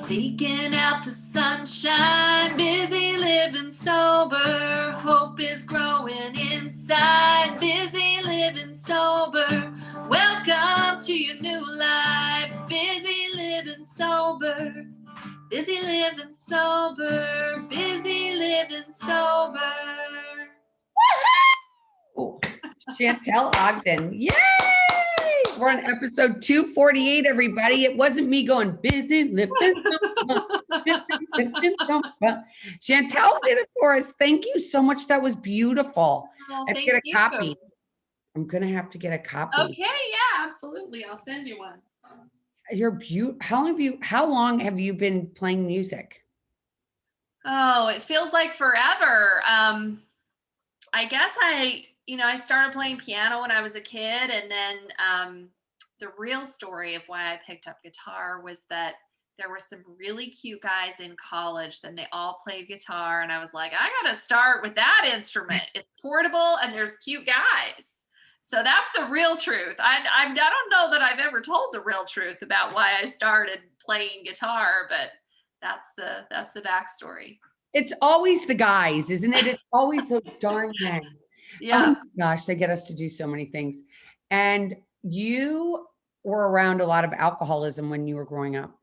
Seeking out the sunshine, busy living sober. Hope is growing inside, busy living sober. Welcome to your new life, busy living sober. Busy living sober, busy living sober. Woohoo! Shantell Ogden. Yay! We're on episode 248, everybody. It wasn't me going busy living. Shantell did it for us. Thank you so much. That was beautiful. Well, I have to get a copy. I'm gonna have to get a copy. Okay, yeah, absolutely. I'll send you one. You're beautiful. How long have you been playing music? Oh, it feels like forever. I guess I started playing piano when I was a kid, and then the real story of why I picked up guitar was that there were some really cute guys in college, then they all played guitar, and I was like, I gotta start with that instrument. It's portable and there's cute guys. So that's the real truth. I don't know that I've ever told the real truth about why I started playing guitar, but that's the backstory. It's always the guys, isn't it? It's always those darn men. Yeah. Oh my gosh, they get us to do so many things. And you were around a lot of alcoholism when you were growing up.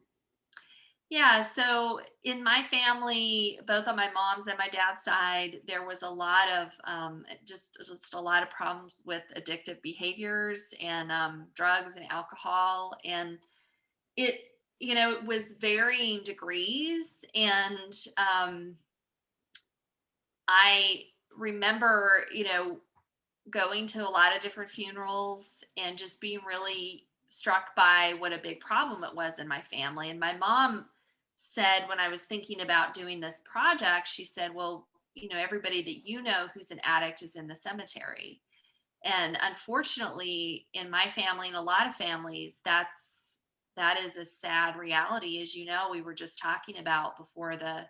Yeah, so in my family, both on my mom's and my dad's side, there was a lot of just a lot of problems with addictive behaviors and drugs and alcohol, and it it was varying degrees, and I remember going to a lot of different funerals and just being really struck by what a big problem it was in my family. And my mom said, when I was thinking about doing this project, she said, well, everybody that you know who's an addict is in the cemetery. And unfortunately, in my family and a lot of families, that is a sad reality. As you know, we were just talking about before the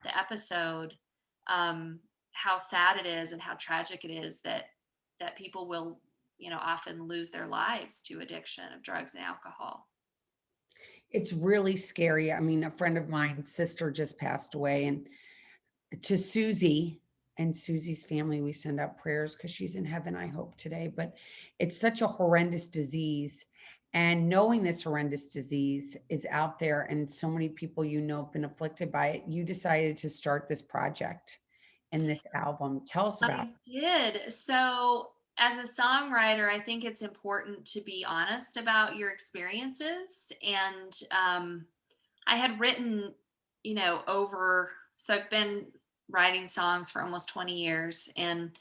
episode, how sad it is and how tragic it is that people will often lose their lives to addiction of drugs and alcohol. It's really scary. I mean, a friend of mine's sister just passed away, and to Susie and Susie's family, we send out prayers because she's in heaven, I hope, today. But it's such a horrendous disease. And knowing this horrendous disease is out there and so many people have been afflicted by it, you decided to start this project and this album. Tell us about it. I did. So as a songwriter, I think it's important to be honest about your experiences. And I had written, so I've been writing songs for almost 20 years. And,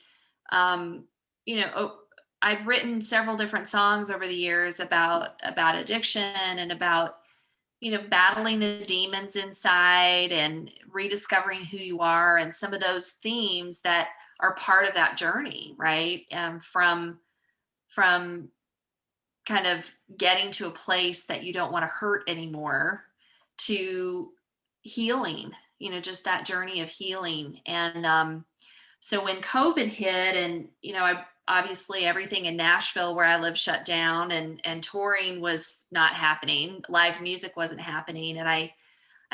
I'd written several different songs over the years about addiction and about battling the demons inside and rediscovering who you are, and some of those themes that are part of that journey, right? From kind of getting to a place that you don't want to hurt anymore to healing, just that journey of healing. And so when COVID hit, and I obviously everything in Nashville where I live shut down, and touring was not happening, live music wasn't happening, and I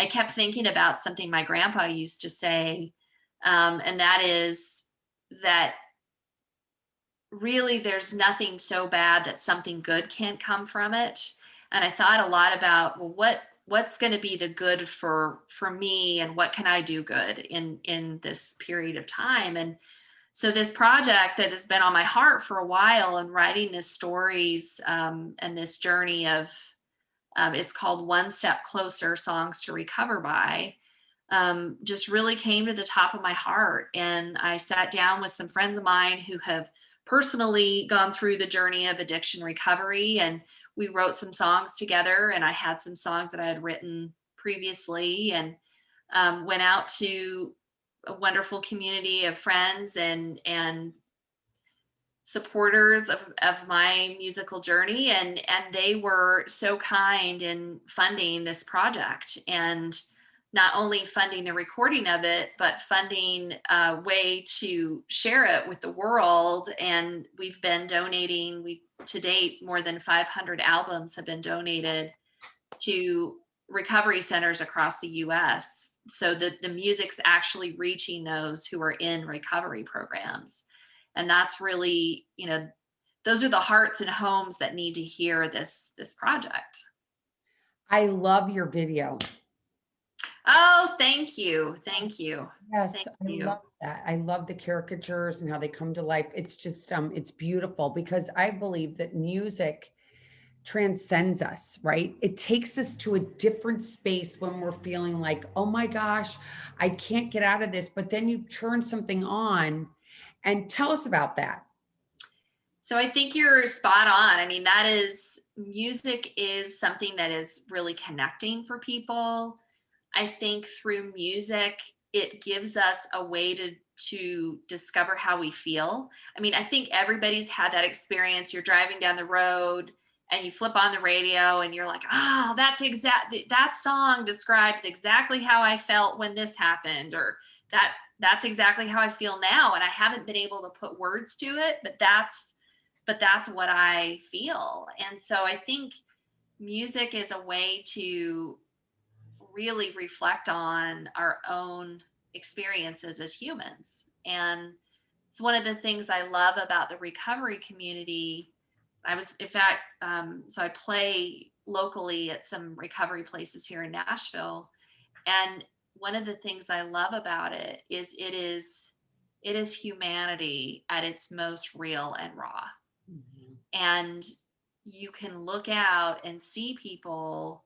kept thinking about something my grandpa used to say, and that is that really there's nothing so bad that something good can't come from it. And I thought a lot about, well, what's going to be the good for me, and what can I do good in this period of time. And so this project that has been on my heart for a while, and writing these stories and this journey of, it's called One Step Closer, Songs to Recover By, just really came to the top of my heart. And I sat down with some friends of mine who have personally gone through the journey of addiction recovery, and we wrote some songs together, and I had some songs that I had written previously, and went out to a wonderful community of friends and supporters of my musical journey, and they were so kind in funding this project, and not only funding the recording of it, but funding a way to share it with the world. And we've been donating, to date, more than 500 albums have been donated to recovery centers across the US, so that the music's actually reaching those who are in recovery programs. And that's really, those are the hearts and homes that need to hear this project. I love your video. Oh, thank you. Thank you. Yes, Thank I you. love that. I love the caricatures and how they come to life. It's just, it's beautiful because I believe that music transcends us, right? It takes us to a different space when we're feeling like, oh my gosh, I can't get out of this. But then you turn something on and tell us about that. So I think you're spot on. I mean, music is something that is really connecting for people. I think through music, it gives us a way to discover how we feel. I mean, I think everybody's had that experience. You're driving down the road and you flip on the radio and you're like, oh, that song describes exactly how I felt when this happened, or that's exactly how I feel now. And I haven't been able to put words to it, but that's what I feel. And so I think music is a way to really reflect on our own experiences as humans. And it's one of the things I love about the recovery community. In fact, so I play locally at some recovery places here in Nashville. And one of the things I love about it is it is humanity at its most real and raw. Mhm. And you can look out and see people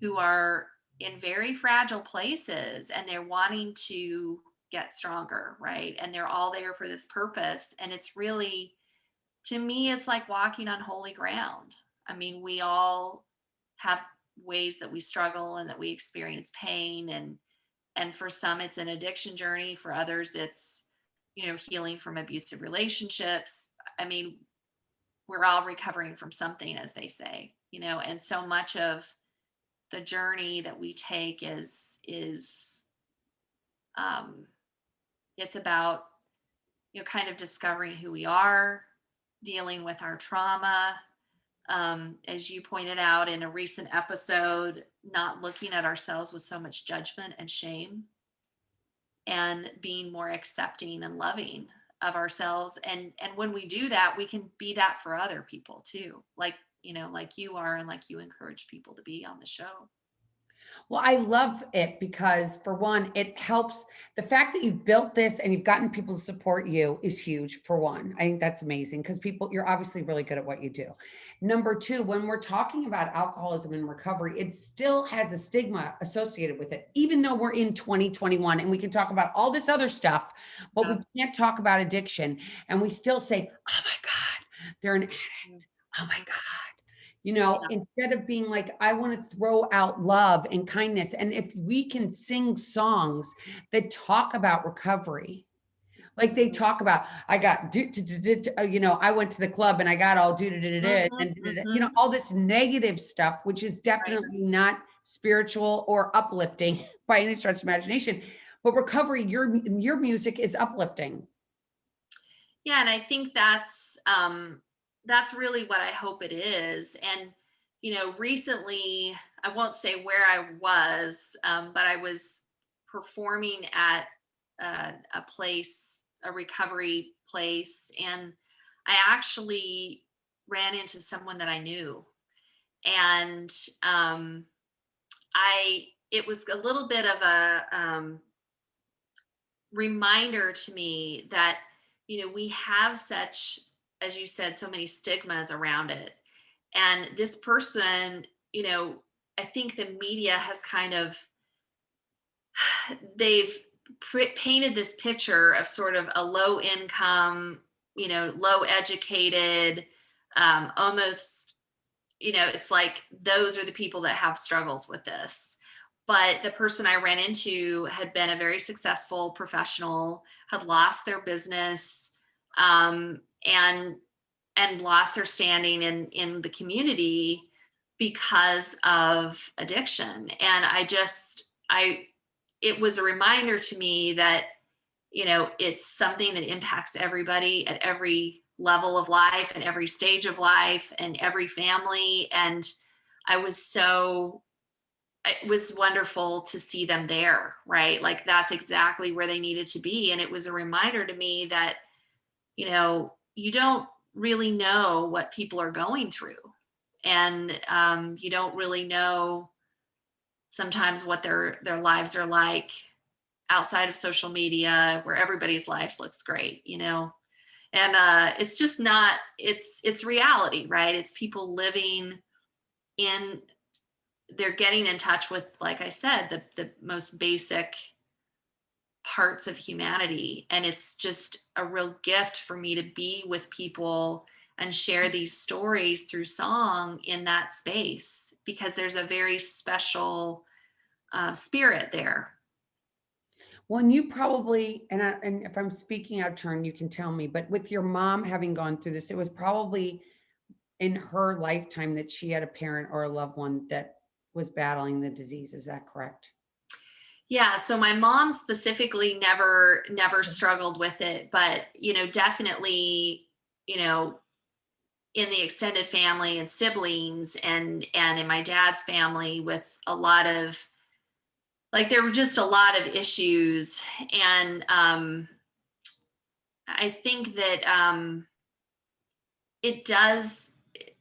who are in very fragile places and they're wanting to get stronger, right? And they're all there for this purpose. And it's really, to me, it's like walking on holy ground. I mean, we all have ways that we struggle and that we experience pain, and for some it's an addiction journey, for others it's healing from abusive relationships. I mean, we're all recovering from something, as they say, and so much of the journey that we take is um it's about kind of discovering who we are, dealing with our trauma, as you pointed out in a recent episode, not looking at ourselves with so much judgment and shame, and being more accepting and loving of ourselves. And when we do that, we can be that for other people too, like you are, and like you encourage people to be on the show. Well, I love it because for one, it helps. The fact that you've built this and you've gotten people to support you is huge for one. I think that's amazing because you're obviously really good at what you do. Number two, when we're talking about alcoholism and recovery, it still has a stigma associated with it, even though we're in 2021 and we can talk about all this other stuff, but we Yeah. can't talk about addiction. And we still say, oh my God, they're an addict. Oh my Mhm. God. Yeah. Instead of being like, I want to throw out love and kindness. And if we can sing songs that talk about recovery, like they Mhm. talk about, I got, I went to the club and I got all Mhm. and Mhm. all this negative stuff, which is Right. definitely not spiritual or uplifting by any stretch of imagination. But recovery, your music is uplifting. Yeah, and I think that's really what I hope it is. And recently, I won't say where I was, but I was performing at a place, a recovery place, and I actually ran into someone that I knew, and I it was a little bit of a reminder to me that we have such, as you said, so many stigmas around it. And this person, I think the media has kind of, they've painted this picture of sort of a low income, low educated, almost, it's like those are the people that have struggles with this. But the person I ran into had been a very successful professional, had lost their business, and lost their standing in the community because of addiction. And I it was a reminder to me that it's something that impacts everybody at every level of life and every stage of life and every family. And I was so it was wonderful to see them there, right? Like that's exactly where they needed to be. And it was a reminder to me that, you don't really know what people are going through. And you don't really know sometimes what their lives are like outside of social media where everybody's life looks great. And it's just not, it's reality, right? It's people living in, they're getting in touch with, like I said, the most basic parts of humanity. And it's just a real gift for me to be with people and share these stories through song in that space, because there's a very special spirit there. Well, and you probably, and if I'm speaking out of turn, you can tell me, but with your mom having gone through this, it was probably in her lifetime that she had a parent or a loved one that was battling the disease. Is that correct? Yeah, so my mom specifically never struggled with it, but definitely, you know, in the extended family and siblings and in my dad's family, with a lot of, like, there were just a lot of issues. And I think that it does,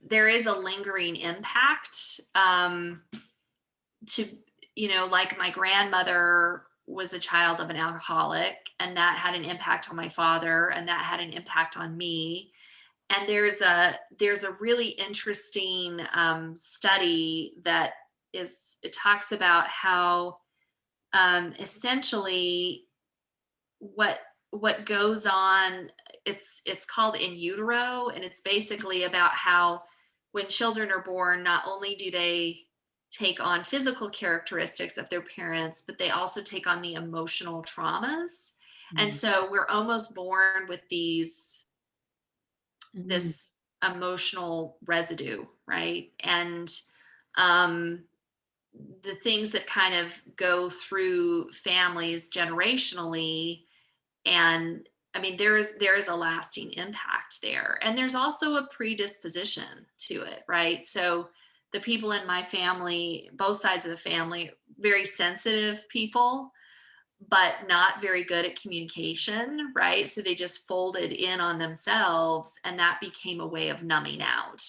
there is a lingering impact, to, like, my grandmother was a child of an alcoholic, and that had an impact on my father, and that had an impact on me. And there's a really interesting study that is, it talks about how essentially what what goes on, it's called in utero, and it's basically about how when children are born, not only do they take on physical characteristics of their parents, but they also take on the emotional traumas. And Mm, so we're almost born with mm, this emotional residue, right? And um the things that kind of go through families generationally. And I mean, there is a lasting impact there, and there's also a predisposition to it, right? So the people in my family, both sides of the family, very sensitive people, but not very good at communication, right? So they just folded in on themselves, and that became a way of numbing out,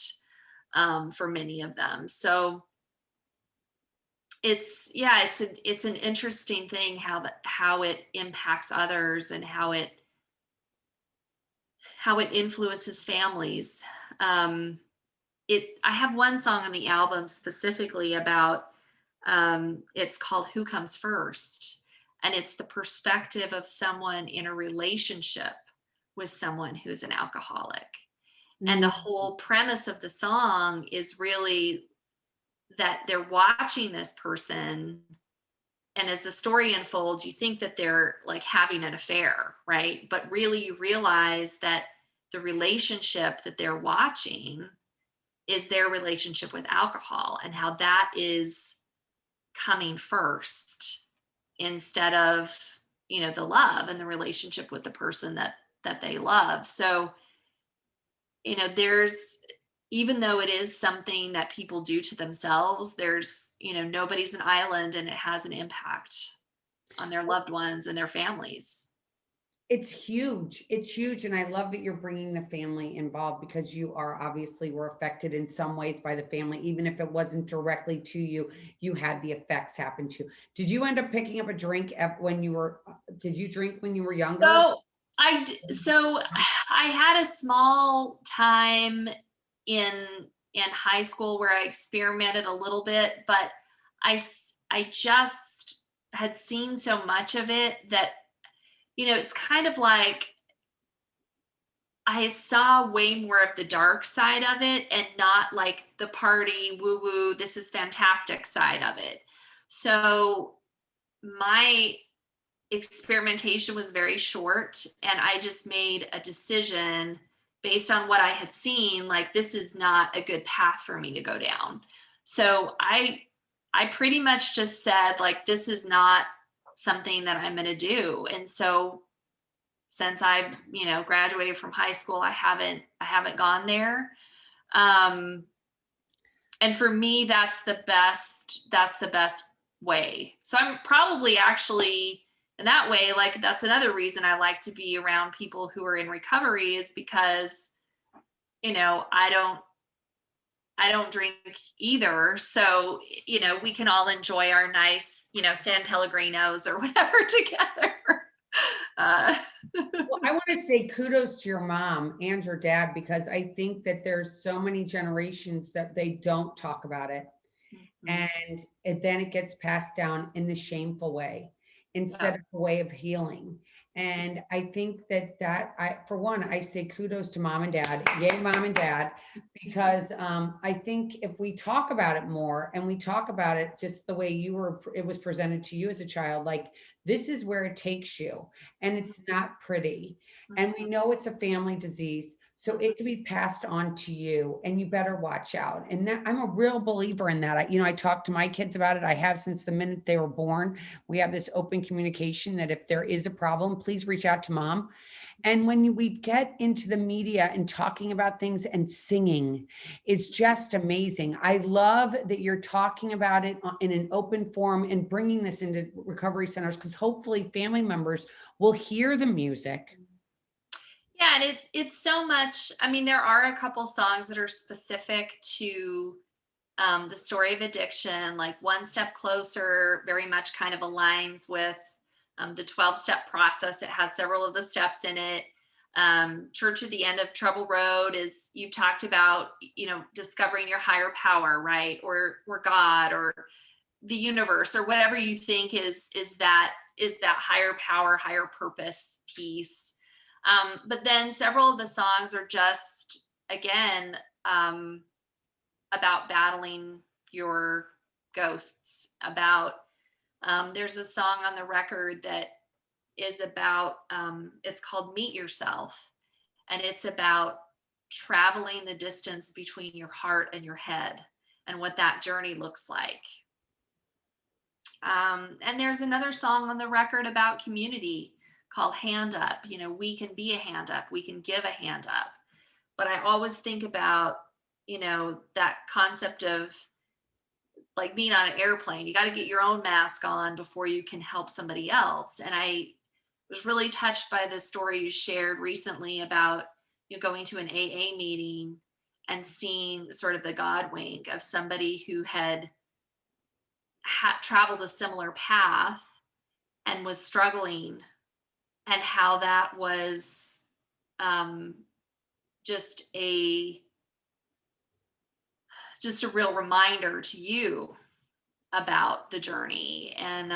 for many of them. So it's an interesting thing how it impacts others, and how it influences families. Um, I have one song on the album specifically about, it's called "Who Comes First," and it's the perspective of someone in a relationship with someone who's an alcoholic. And the mm. whole premise of the song is really that they're watching this person, and as the story unfolds, you think that they're like having an affair, right? But really, you realize that the relationship that they're watching is their relationship with alcohol, and how that is coming first, instead of the love and the relationship with the person that they love. So there's, even though it is something that people do to themselves, there's nobody's an island, and it has an impact on their loved ones and their families. It's huge. It's huge. And I love that you're bringing the family involved because you are obviously were affected in some ways by the family. Even if it wasn't directly to you, you had the effects happen to you. Did you end up picking up a drink when you were, did you drink when you were younger? So so I had a small time in in high school where I experimented a little bit, but I just had seen so much of it that it's kind of like I saw way more of the dark side of it, and not like the party woo woo, this is fantastic side of it. So my experimentation was very short, and I just made a decision based on what I had seen, like this is not a good path for me to go down. So I pretty much just said, like, this is not something that I'm going to do. And so since I graduated from high school, I haven't gone there. um And for me, that's the best way. So I'm probably actually in that way, like that's another reason I like to be around people who are in recovery is because, you know, I don't drink either. So, you know, we can all enjoy our nice, you know, San Pellegrinos or whatever together. Uh, Well, I want to say kudos to your mom and your dad because I think that there's so many generations that they don't talk about it. mhm. And then it gets passed down in the shameful way Yeah. instead of a way of healing. And I think that for one, I say kudos to mom and dad, yay, mom and dad, because I think if we talk about it more and we talk about it just the way it was presented to you as a child, like this is where it takes you, and it's not pretty. And we Mhm. know it's a family disease. So it can be passed on to you, and you better watch out. And that, I'm a real believer in that. I talk to my kids about it. I have since the minute they were born. We have this open communication that if there is a problem, please reach out to mom. And when we get into the media and talking about things and singing, it's just amazing. I love that you're talking about it in an open forum and bringing this into recovery centers because hopefully family members will hear the music. Yeah, and it's so much. I mean, there are a couple songs that are specific to the story of addiction, like One Step Closer, very much kind of aligns with the 12-step process. It has several of the steps in it. Church at the End of Trouble Road is you've talked about, you know, discovering your higher power, right? Or God or the universe or whatever you think is that higher power, higher purpose piece. But then several of the songs are just again about battling your ghosts, about there's a song on the record that is about it's called Meet Yourself, and it's about traveling the distance between your heart and your head and what that journey looks like. And there's another song on the record about community called Hand Up. You know, we can be a hand up, we can give a hand up. But I always think about, you know, that concept of like being on an airplane. You got to get your own mask on before you can help somebody else. And I was really touched by the story you shared recently about you know, going to an AA meeting and seeing sort of the God wink of somebody who had traveled a similar path and was struggling, and how that was um, just a just a real reminder to you about the journey. And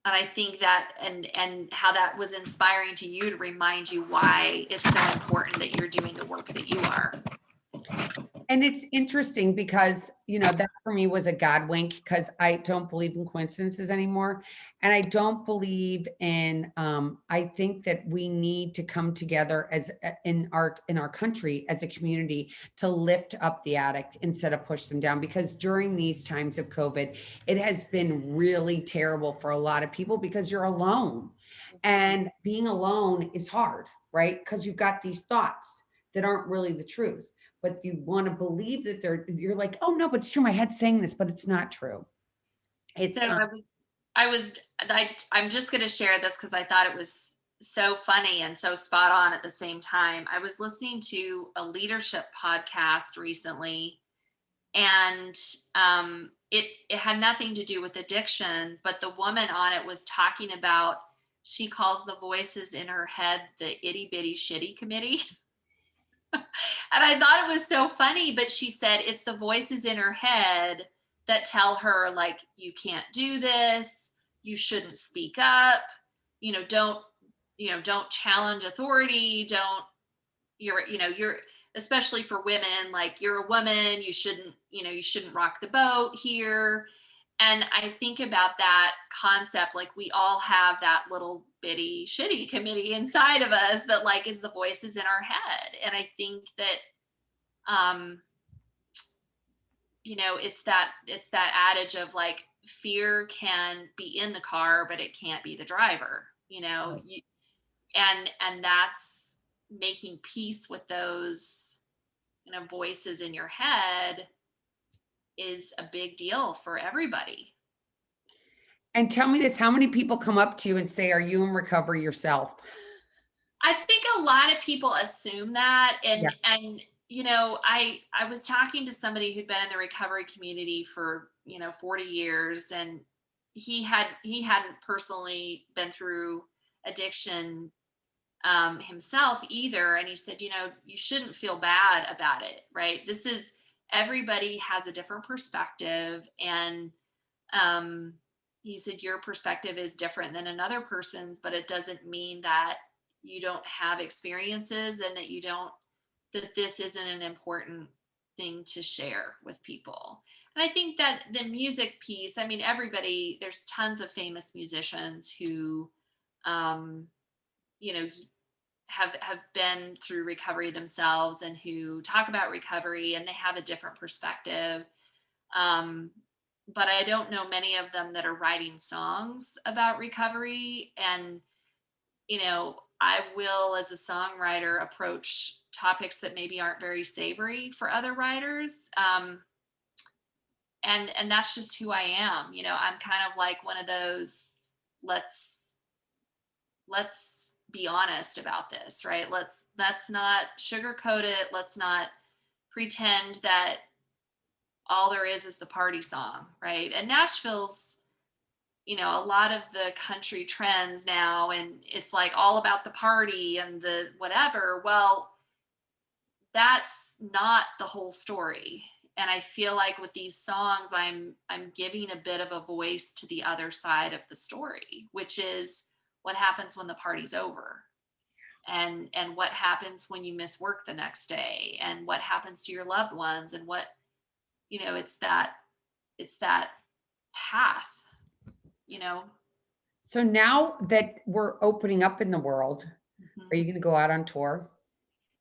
I think that and how that was inspiring to you to remind you why it's so important that you're doing the work that you are. And it's interesting because, that for me was a God wink because I don't believe in coincidences anymore. And I don't believe in, I think that we need to come together as in our country as a community to lift up the addict instead of push them down. Because during these times of COVID, it has been really terrible for a lot of people because you're alone. And being alone is hard, right? Because you've got these thoughts that aren't really the truth, but you want to believe that you're like, oh no, but it's true. My head's saying this, but it's not true. It's So I'm just going to share this because I thought it was so funny and so spot on at the same time. I was listening to a leadership podcast recently, and it had nothing to do with addiction, but the woman on it was talking about she calls the voices in her head the itty bitty shitty committee. And I thought it was so funny, but she said it's the voices in her head that tell her, like, you can't do this, you shouldn't speak up, you know, don't challenge authority, don't, you're, especially for women, like, you're a woman, you shouldn't rock the boat here. And I think about that concept, like we all have that little bitty shitty committee inside of us that like is the voices in our head. And I think that um it's that adage of like fear can be in the car but it can't be the driver, and that's making peace with those voices in your head is a big deal for everybody. And tell me this, how many people come up to you and say, "Are you in recovery yourself?" I think a lot of people assume that, Yeah. and I was talking to somebody who'd been in the recovery community for 40 years, and he hadn't personally been through addiction himself either, and he said, you shouldn't feel bad about it, right? This is Everybody has a different perspective, and um, he said your perspective is different than another person's, but it doesn't mean that you don't have experiences and that you don't that this isn't an important thing to share with people. And I think that the music piece, I mean, there's tons of famous musicians who um, you know have been through recovery themselves and who talk about recovery, and they have a different perspective. um, but I don't know many of them that are writing songs about recovery. And, I will, as a songwriter, approach topics that maybe aren't very savory for other writers. And that's just who I am. I'm kind of like one of those, let's let's be honest about this, right? Let's not sugarcoat it. Let's not pretend that all there is the party song, right? And Nashville's, a lot of the country trends now, and it's like all about the party and the whatever. Well, that's not the whole story. And I feel like with these songs, I'm giving a bit of a voice to the other side of the story, which is what happens when the party's over, and what happens when you miss work the next day, and what happens to your loved ones, and what it's that path, you know. So now that we're opening up in the world, Mhm. are you gonna go out on tour?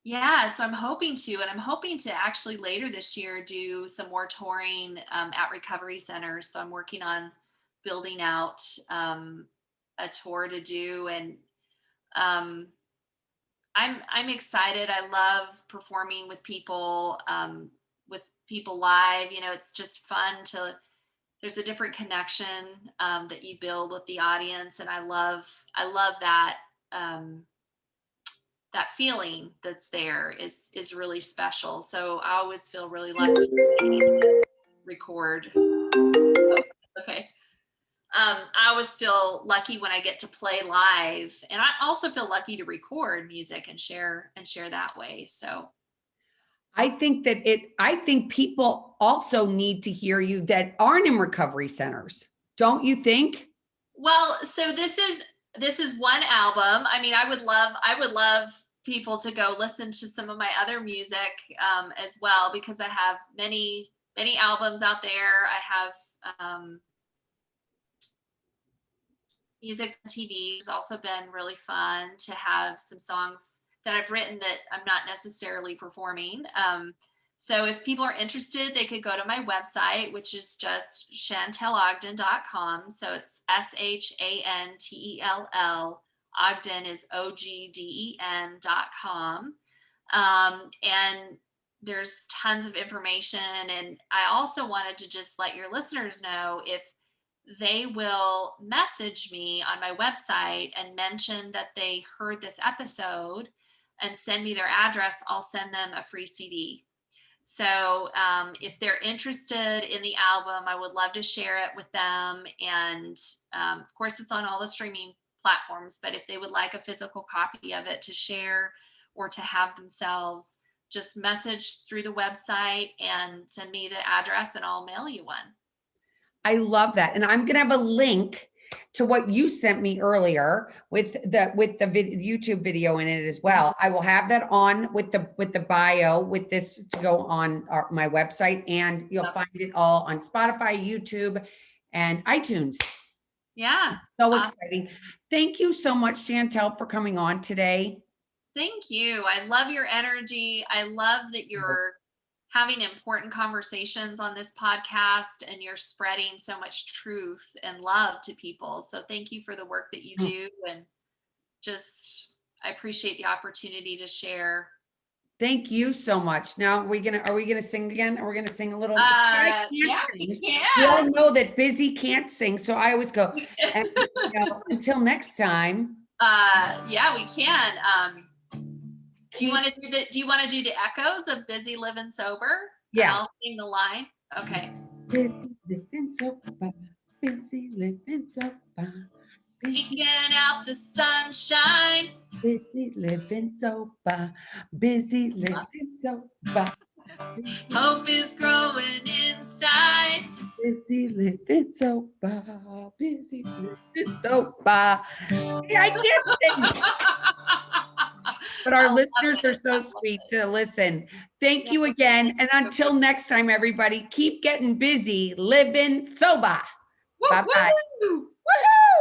Yeah, so I'm hoping to actually later this year do some more touring at recovery centers. So I'm working on building out a tour to do, and um, I'm excited. I love performing with people live. It's just fun to. There's a different connection that you build with the audience, and I love that. That feeling that's there is really special. So I always feel really lucky to record. Oh, okay. I always feel lucky when I get to play live, and I also feel lucky to record music and share that way. So, I think people also need to hear you that aren't in recovery centers. Don't you think? well, so this is one album. I mean, I would love people to go listen to some of my other music as well, because I have many albums out there. I have music on TV has also been really fun to have some songs that I've written that I'm not necessarily performing. So if people are interested, they could go to my website, which is just shantellogden.com. So it's Shantell. Ogden is Ogden.com. And there's tons of information. And I also wanted to just let your listeners know, if they will message me on my website and mention that they heard this episode and send me their address, I'll send them a free CD. So if they're interested in the album, I would love to share it with them. And of course, it's on all the streaming platforms. But if they would like a physical copy of it to share or to have themselves, just message through the website and send me the address, and I'll mail you one. I love that. And I'm going to have a link to what you sent me earlier with the YouTube video in it as well. I will have that on with the bio with this to go on my website, and you'll find it all on Spotify, YouTube, and iTunes. Yeah. So exciting. Thank you so much, Shantell, for coming on today. Thank you. I love your energy. I love that you're having important conversations on this podcast, and you're spreading so much truth and love to people. So thank you for the work that you do. And just, I appreciate the opportunity to share. Thank you so much. Now are we gonna sing again? Are we gonna sing a little? I can't Yeah, sing. we We all can. know that Bizzy can't sing, so I always go, and, until next time. Yeah, we can. Do you Keep, want to do the echoes of Busy Living Sober? And yeah. I'll sing the line. Okay. Busy living sober, busy living sober, busy, Seeking out the sunshine. busy living sober, busy living sober, Hope is growing inside. busy living sober, busy living sober. Hey, I can't sing, but I our love listeners are it. so I love sweet it. to listen. Thank Yeah. you again. And until next time, everybody, keep getting busy living sober. Woo, Bye woo, bye. woo. Woohoo!